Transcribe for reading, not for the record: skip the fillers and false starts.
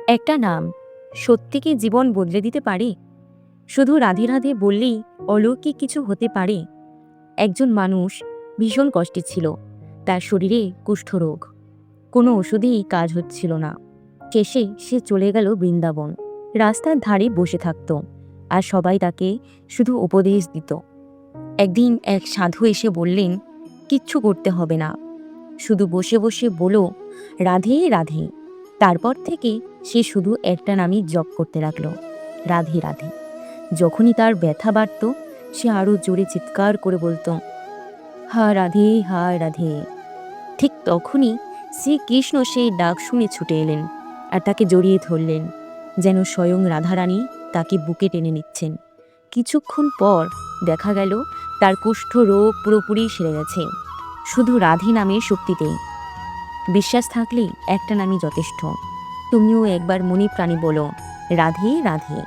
একটা নাম সত্যি কি জীবন বদলে দিতে পারে? শুধু রাধে রাধে বললেই অলৌকিক কিছু হতে পারে? একজন মানুষ ভীষণ কষ্টে ছিল। তার শরীরে কুষ্ঠরোগ। কোনো ওষুধেই কাজ হচ্ছিল না। শেষে সে চলে গেল বৃন্দাবন। রাস্তার ধারে বসে থাকত, আর সবাই তাকে শুধু উপদেশ দিত। একদিন এক সাধু এসে বললেন, কিচ্ছু করতে হবে না, শুধু বসে বসে বলো রাধে রাধে। তারপর থেকে সে শুধু একটা নামই জপ করতে লাগলো, রাধে রাধে। যখনই তার ব্যথা বাড়ত, সে আরো জোরে চিৎকার করে বলতো, হা রাধে হা রাধে। ঠিক তখনই শ্রীকৃষ্ণ সেই ডাক শুনে ছুটে এলেন আর তাকে জড়িয়ে ধরলেন, যেন স্বয়ং রাধারানী তাকে বুকে টেনে নিচ্ছেন। কিছুক্ষণ পর দেখা গেল তার কুষ্ঠ রোগ পুরোপুরি সেরে গেছে, শুধু রাধে নামের শক্তিতেই। বিশ্বাস থাকলেই একটা নামই যথেষ্ট। তুমিও একবার মনে প্রাণে বলো, রাধে রাধে।